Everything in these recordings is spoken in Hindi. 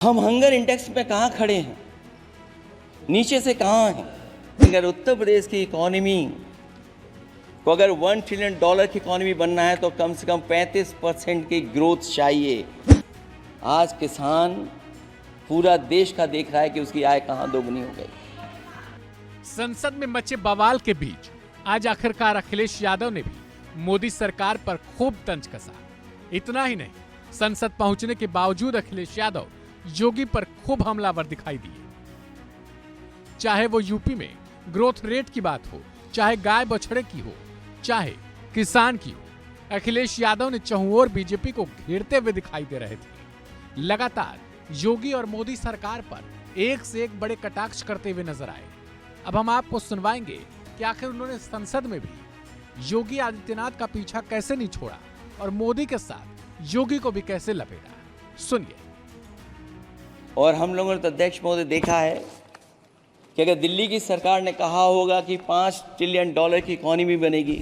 हम हंगर इंडेक्स में कहाँ खड़े हैं, नीचे से कहाँ हैं। अगर उत्तर प्रदेश की इकोनॉमी को अगर $1 ट्रिलियन की इकोनॉमी बनना है तो कम से कम 35% की ग्रोथ चाहिए। आज किसान पूरा देश का देख रहा है कि उसकी आय कहाँ दोगुनी हो गई। संसद में मचे बवाल के बीच आज आखिरकार अखिलेश यादव ने भी मोदी सरकार पर खूब तंज कसा। इतना ही नहीं, संसद पहुंचने के बावजूद अखिलेश यादव योगी पर खूब हमलावर दिखाई दिए। चाहे वो यूपी में ग्रोथ रेट की बात हो, चाहे गाय बछड़े की हो, चाहे किसान की हो, अखिलेश यादव ने चहुंओर बीजेपी को घेरते हुए दिखाई दे रहे थे। लगातार योगी और मोदी सरकार पर एक से एक बड़े कटाक्ष करते हुए नजर आए। अब हम आपको सुनवाएंगे कि आखिर उन्होंने संसद में भी योगी आदित्यनाथ का पीछा कैसे नहीं छोड़ा और मोदी के साथ योगी को भी कैसे लपेटा। सुनिए। और हम लोगों ने तो अध्यक्ष महोदय देखा है कि अगर दिल्ली की सरकार ने कहा होगा कि $5 ट्रिलियन की इकोनॉमी बनेगी,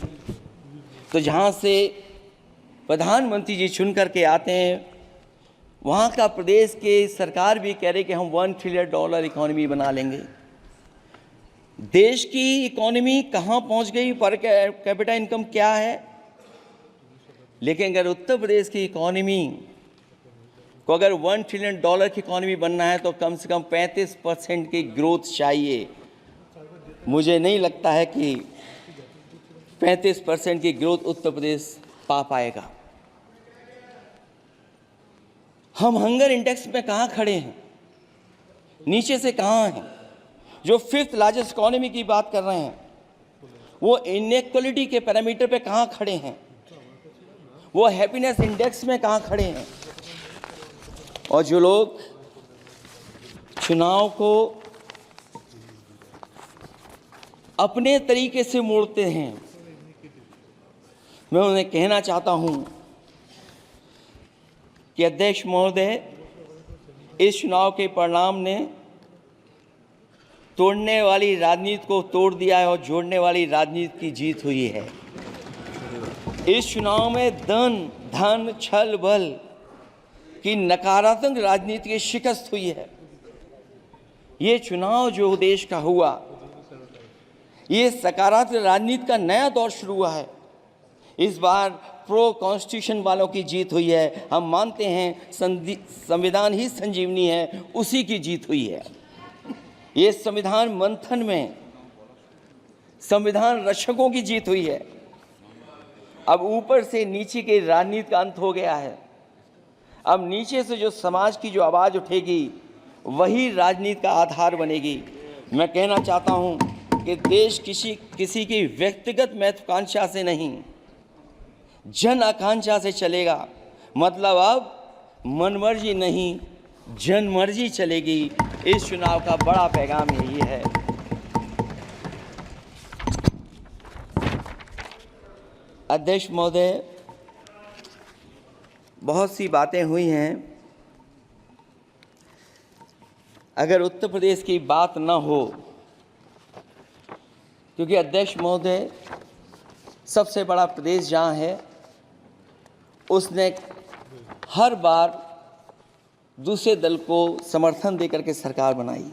तो जहां से प्रधानमंत्री जी चुन करके आते हैं वहां का प्रदेश के सरकार भी कह रहे कि हम $1 ट्रिलियन इकोनॉमी बना लेंगे। देश की इकोनॉमी कहां पहुंच गई, पर कैपिटा इनकम क्या है। लेकिन अगर उत्तर प्रदेश की इकोनॉमी को अगर $1 ट्रिलियन की इकोनॉमी बनना है तो कम से कम 35% की ग्रोथ चाहिए। मुझे नहीं लगता है कि 35% की ग्रोथ उत्तर प्रदेश पा पाएगा। हम हंगर इंडेक्स में कहाँ खड़े हैं, नीचे से कहाँ हैं। जो 5th लार्जेस्ट इकोनॉमी की बात कर रहे हैं वो इनइक्वालिटी के पैरामीटर पे कहाँ खड़े हैं, वो हैप्पीनेस इंडेक्स में कहाँ खड़े हैं। और जो लोग चुनाव को अपने तरीके से मोड़ते हैं, मैं उन्हें कहना चाहता हूं कि अध्यक्ष महोदय, इस चुनाव के परिणाम ने तोड़ने वाली राजनीति को तोड़ दिया है और जोड़ने वाली राजनीति की जीत हुई है। इस चुनाव में धन छल बल की नकारात्मक राजनीति की शिकस्त हुई है। ये चुनाव जो देश का हुआ, ये सकारात्मक राजनीति का नया दौर शुरू हुआ है। इस बार प्रो कॉन्स्टिट्यूशन वालों की जीत हुई है। हम मानते हैं संविधान ही संजीवनी है, उसी की जीत हुई है। ये संविधान मंथन में संविधान रक्षकों की जीत हुई है। अब ऊपर से नीचे की राजनीति का अंत हो गया है। अब नीचे से जो समाज की जो आवाज़ उठेगी वही राजनीति का आधार बनेगी। मैं कहना चाहता हूं कि देश किसी की व्यक्तिगत महत्वाकांक्षा से नहीं, जन आकांक्षा से चलेगा। मतलब अब मनमर्जी नहीं, जनमर्जी चलेगी। इस चुनाव का बड़ा पैगाम यही है। अध्यक्ष महोदय, बहुत सी बातें हुई हैं। अगर उत्तर प्रदेश की बात न हो, क्योंकि अध्यक्ष महोदय सबसे बड़ा प्रदेश जहाँ है, उसने हर बार दूसरे दल को समर्थन देकर के सरकार बनाई।